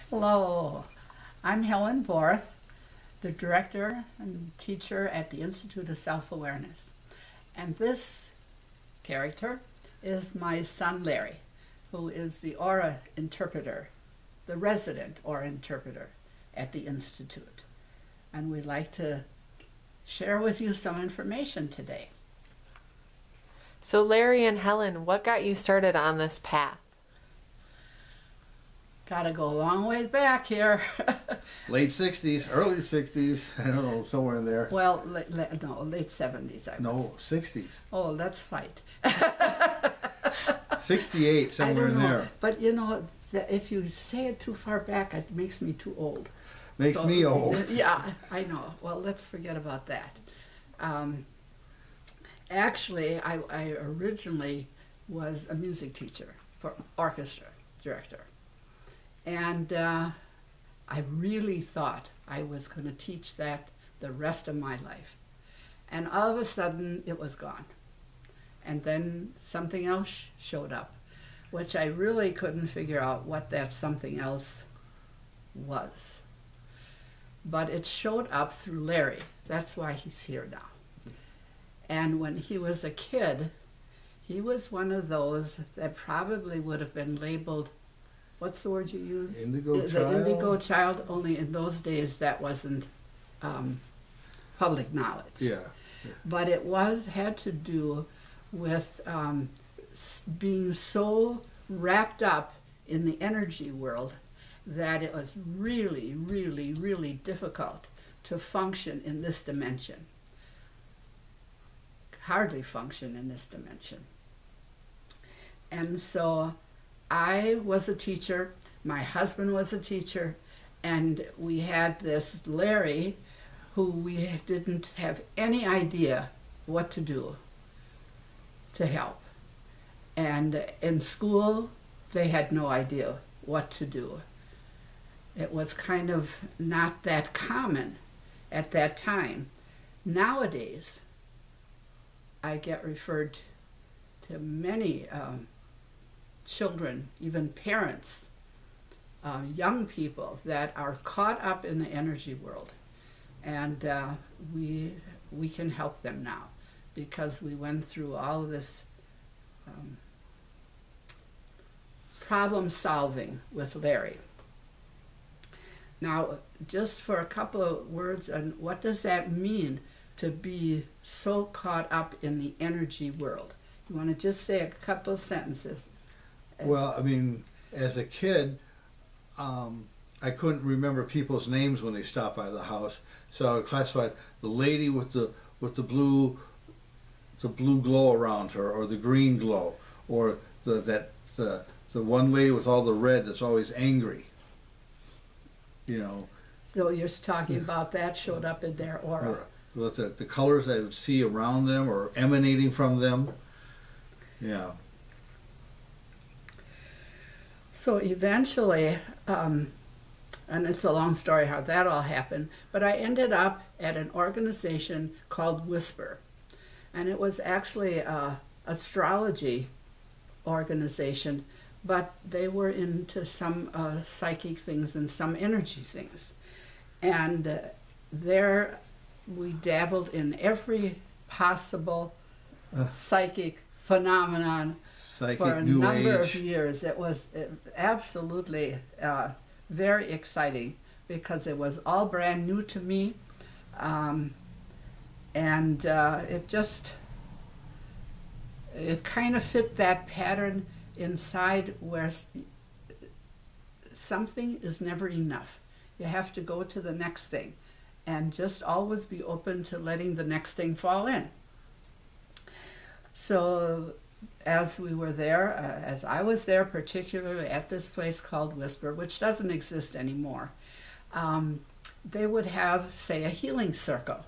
Hello, I'm Helen Borth, the director and teacher at the Institute of Self-Awareness. And this character is my son Larry, who is the aura interpreter, the resident aura interpreter at the Institute. And we'd like to share with you some information today. So Larry and Helen, what got you started on this path? Gotta go a long ways back here. Late 60s, early 60s, I don't know, somewhere in there. Well, no, late 70s, I No, was. 60s. Oh, let's fight. 68, somewhere in there. But you know, if you say it too far back, it makes me too old. Makes me old. Yeah, I know. Well, let's forget about that. Actually, I originally was a music teacher for orchestra director. And I really thought I was going to teach that the rest of my life. And all of a sudden, it was gone. And then something else showed up, which I really couldn't figure out what that something else was. But it showed up through Larry. That's why he's here now. And when he was a kid, he was one of those that probably would have been labeled, what's the word you use? Indigo The child? indigo child, only in those days that wasn't public knowledge. Yeah. But it had to do with being so wrapped up in the energy world that it was really, really, really difficult to function in this dimension. Hardly function in this dimension. And so I was a teacher, my husband was a teacher, and we had this Larry who we didn't have any idea what to do to help. And in school, they had no idea what to do. It was kind of not that common at that time. Nowadays, I get referred to many children, even parents, young people that are caught up in the energy world. And we can help them now because we went through all of this problem solving with Larry. Now, just for a couple of words on what does that mean to be so caught up in the energy world? You want to just say a couple of sentences? Well, I mean, as a kid, I couldn't remember people's names when they stopped by the house, so I classified the lady with the blue glow around her, or the green glow, or the one lady with all the red that's always angry. You know. So you're talking about that showed up in their aura. With the colors I would see around them or emanating from them. Yeah. So eventually, and it's a long story how that all happened, but I ended up at an organization called Whisper. And it was actually an astrology organization, but they were into some psychic things and some energy things. And there we dabbled in every possible psychic phenomenon for a number of years. It was absolutely very exciting because it was all brand new to me. It kind of fit that pattern inside where something is never enough. You have to go to the next thing and just always be open to letting the next thing fall in. So as we were there, as I was there particularly at this place called Whisper, which doesn't exist anymore, they would have, say, a healing circle.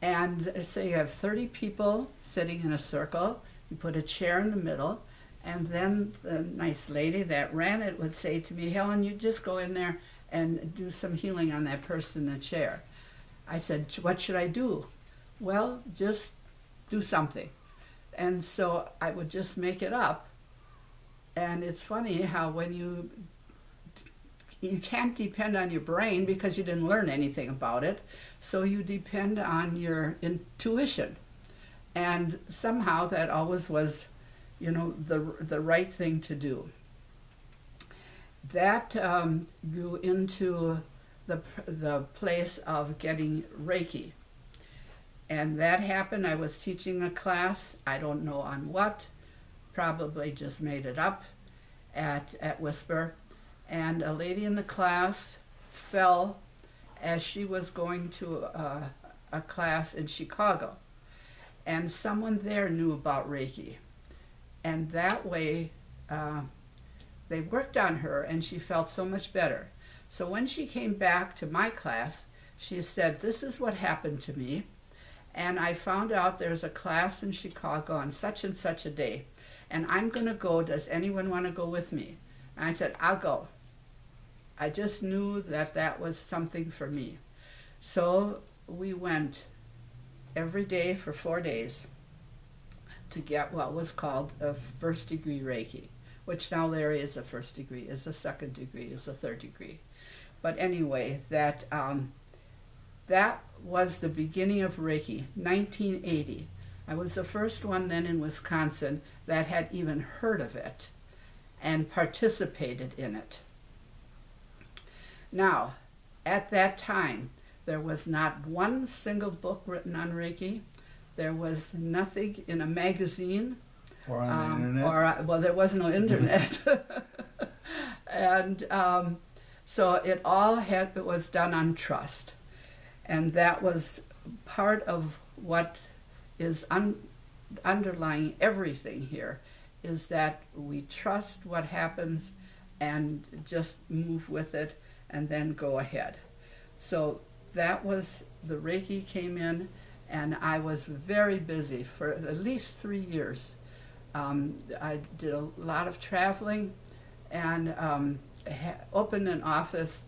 And say you have 30 people sitting in a circle, you put a chair in the middle, and then the nice lady that ran it would say to me, Helen, you just go in there and do some healing on that person in the chair. I said, what should I do? Well, just do something. And so I would just make it up. And it's funny how when you you can't depend on your brain because you didn't learn anything about it. So you depend on your intuition. And somehow that always was, the right thing to do. That grew into the place of getting Reiki. And that happened. I was teaching a class, I don't know on what, probably just made it up at Whisper. And a lady in the class fell as she was going to a class in Chicago. And someone there knew about Reiki. And that way, they worked on her and she felt so much better. So when she came back to my class, she said, "This is what happened to me. And I found out there's a class in Chicago on such and such a day. And I'm going to go. Does anyone want to go with me?" And I said, "I'll go." I just knew that that was something for me. So we went every day for 4 days to get what was called a first degree Reiki, which now Larry is a first degree, is a second degree, is a third degree. But anyway, that was the beginning of Reiki, 1980. I was the first one then in Wisconsin that had even heard of it and participated in it. Now, at that time, there was not one single book written on Reiki. There was nothing in a magazine. Or on the internet? Well, there was no internet. And so it was done on trust. And that was part of what is underlying everything here, is that we trust what happens and just move with it and then go ahead. So that was, the Reiki came in, and I was very busy for at least 3 years. I did a lot of traveling and opened an office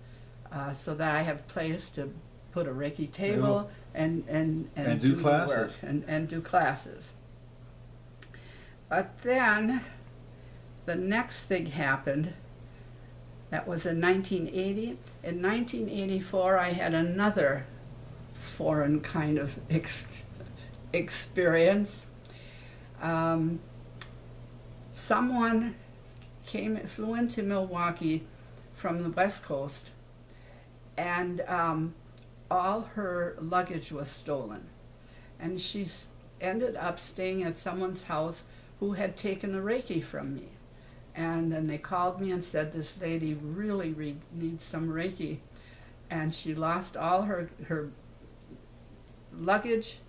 so that I have a place to put a Reiki table and do classes. Work and do classes. But then the next thing happened. That was in 1980. In 1984, I had another foreign kind of experience. Someone flew into Milwaukee from the West Coast, and all her luggage was stolen. And she ended up staying at someone's house who had taken the Reiki from me. And then they called me and said, "This lady really needs some Reiki." And she lost all her luggage.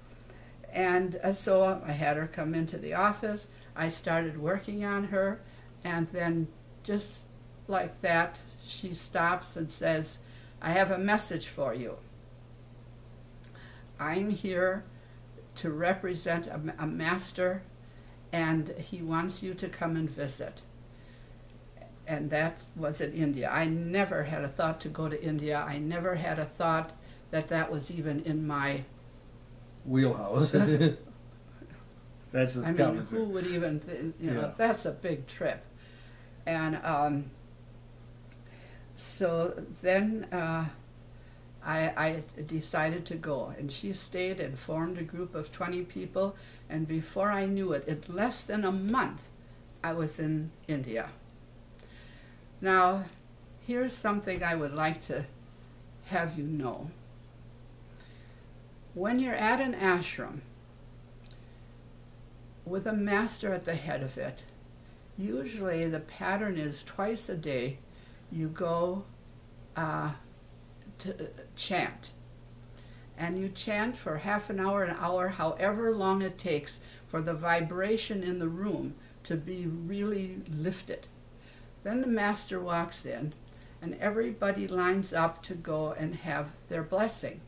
And so I had her come into the office. I started working on her. And then just like that, she stops and says, "I have a message for you. I'm here to represent a master, and he wants you to come and visit." And that was in India. I never had a thought to go to India. I never had a thought that that was even in my wheelhouse. That's what's coming. Who would even, that's a big trip. And so then I decided to go, and she stayed and formed a group of 20 people, and before I knew it, in less than a month, I was in India. Now, here's something I would like to have you know. When you're at an ashram with a master at the head of it, usually the pattern is twice a day you go to chant. And you chant for half an hour, however long it takes for the vibration in the room to be really lifted. Then the master walks in, and everybody lines up to go and have their blessing.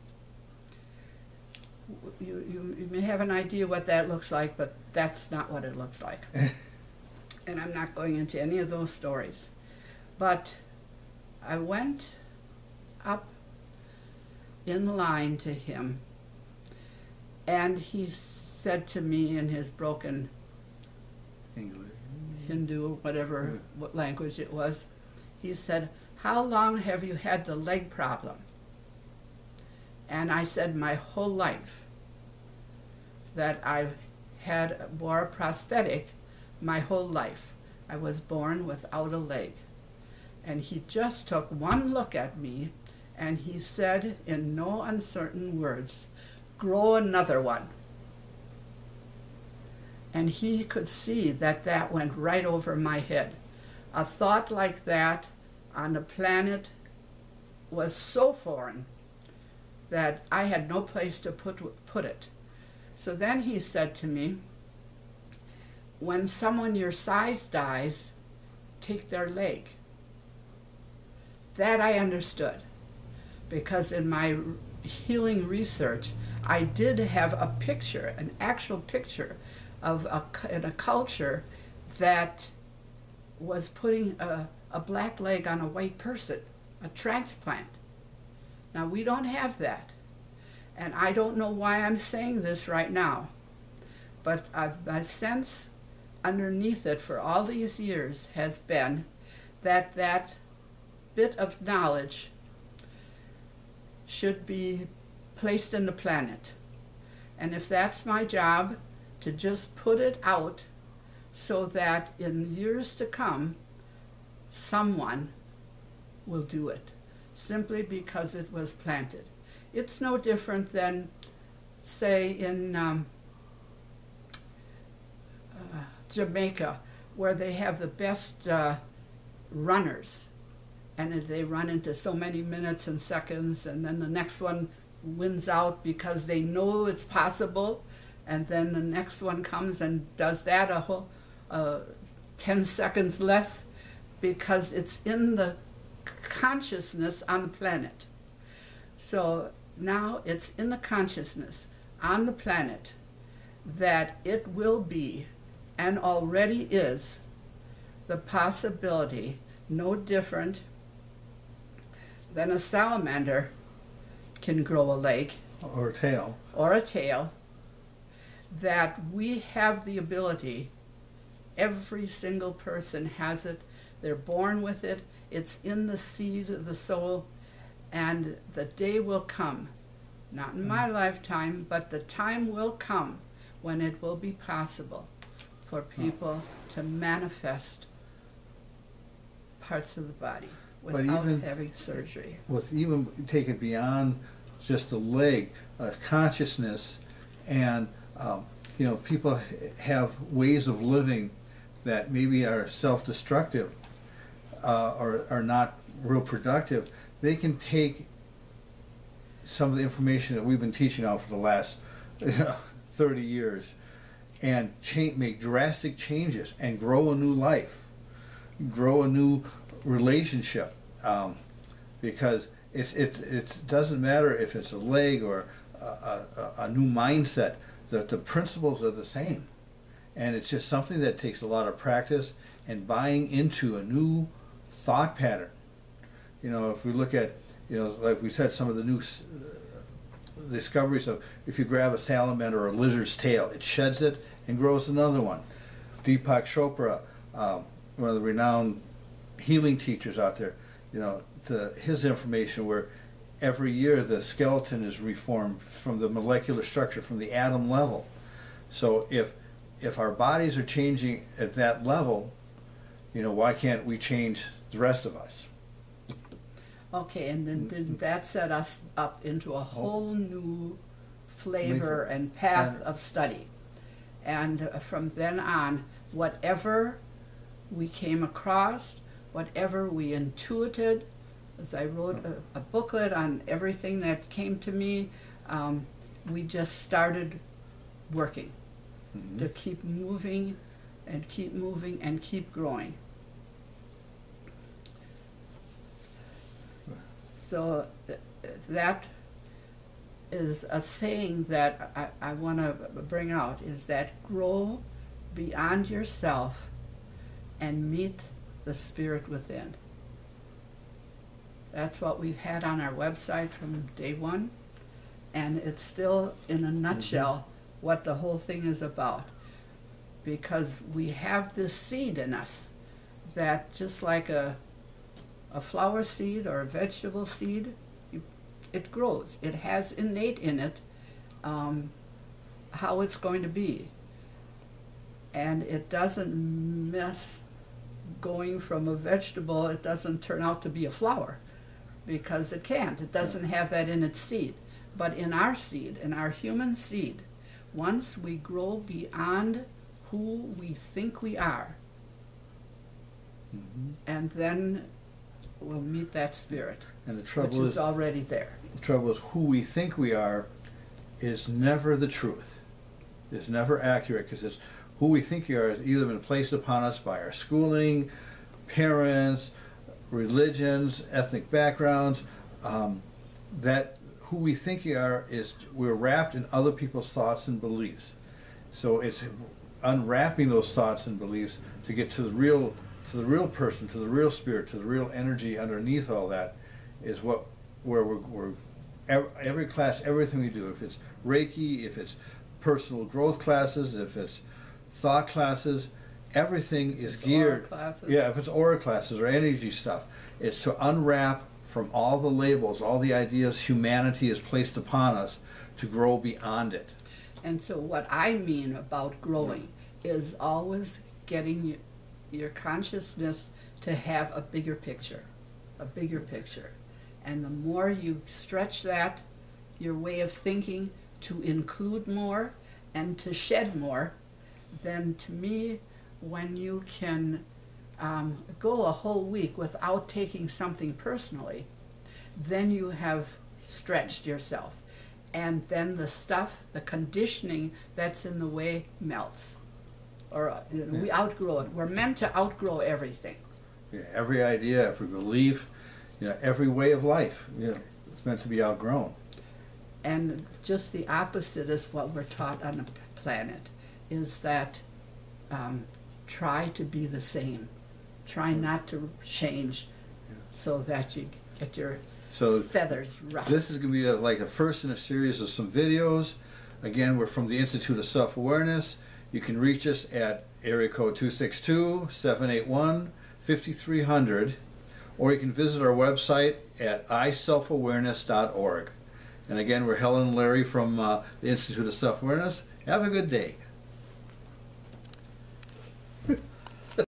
You may have an idea what that looks like, but that's not what it looks like. And I'm not going into any of those stories. But I went up in line to him, and he said to me in his broken English, Hindu, whatever what language it was, he said, how long have you had the leg problem? And I said, my whole life. That I've wore a prosthetic my whole life. I was born without a leg. And he just took one look at me and he said in no uncertain words, grow another one. And he could see that that went right over my head. A thought like that on the planet was so foreign that I had no place to put it. So then he said to me, when someone your size dies, take their leg. That I understood, because in my healing research, I did have a picture, an actual picture of in a culture that was putting a black leg on a white person, a transplant. Now, we don't have that. And I don't know why I'm saying this right now, but my sense underneath it for all these years has been that that bit of knowledge should be placed in the planet. And if that's my job, to just put it out so that in years to come, someone will do it, simply because it was planted. It's no different than, say, in Jamaica, where they have the best runners, and they run into so many minutes and seconds, and then the next one wins out because they know it's possible, and then the next one comes and does that a whole 10 seconds less, because it's in the consciousness on the planet. So now it's in the consciousness on the planet that it will be, and already is, the possibility, no different than a salamander can grow a leg Or a tail. or a tail, that we have the ability, every single person has it, they're born with it, it's in the seed of the soul, and the day will come, not in my lifetime, but the time will come when it will be possible for people to manifest parts of the body without having surgery. With even take it beyond just the leg, consciousness, and you know, people have ways of living that maybe are self-destructive or are not real productive. They can take some of the information that we've been teaching out for the last 30 years and make drastic changes and grow a new life, grow a new relationship, because it doesn't matter if it's a leg or a new mindset. The principles are the same, and it's just something that takes a lot of practice and buying into a new thought pattern. You know, if we look at, you know, like we said, some of the new discoveries of, if you grab a salamander or a lizard's tail, it sheds it and grows another one. Deepak Chopra, one of the renowned healing teachers out there, you know, his information where every year the skeleton is reformed from the molecular structure, from the atom level. So if our bodies are changing at that level, you know, why can't we change the rest of us? Okay, and then that set us up into a whole new flavor and path of study. And from then on, whatever we came across, whatever we intuited, as I wrote a booklet on everything that came to me, we just started working to keep moving and keep moving and keep growing. So that is a saying that I want to bring out, is that grow beyond yourself and meet the spirit within. That's what we've had on our website from day one, and it's still, in a nutshell, what the whole thing is about. Because we have this seed in us that, just like a a flower seed or a vegetable seed, it grows. It has innate in it how it's going to be. And it doesn't miss going from a vegetable, it doesn't turn out to be a flower, because it can't. It doesn't have that in its seed. But in our seed, in our human seed, once we grow beyond who we think we are, and then we'll meet that spirit, And the trouble which is already there. The trouble is, who we think we are is never the truth. It's never accurate, because it's who we think we are has either been placed upon us by our schooling, parents, religions, ethnic backgrounds. That who we think we are is we're wrapped in other people's thoughts and beliefs. So it's unwrapping those thoughts and beliefs to get to the real person, to the real spirit, to the real energy underneath all that, is where we're every class, everything we do, if it's Reiki, if it's personal growth classes, if it's thought classes, everything is geared. Yeah, if it's aura classes or energy stuff, it's to unwrap from all the labels, all the ideas humanity has placed upon us, to grow beyond it. And so what I mean about growing is always getting your consciousness to have a bigger picture, a bigger picture. And the more you stretch that, your way of thinking, to include more and to shed more, then to me, when you can go a whole week without taking something personally, then you have stretched yourself. And then the stuff, the conditioning that's in the way melts. Or we outgrow it. We're meant to outgrow everything. Yeah, every idea, every belief, every way of life, it's meant to be outgrown. And just the opposite is what we're taught on the planet, is that try to be the same. Try not to change, so that you get your feathers ruffled. This is going to be like the first in a series of some videos. Again, we're from the Institute of Self-Awareness. You can reach us at area code 262-781-5300, or you can visit our website at iselfawareness.org. And again, we're Helen and Larry from the Institute of Self-Awareness. Have a good day.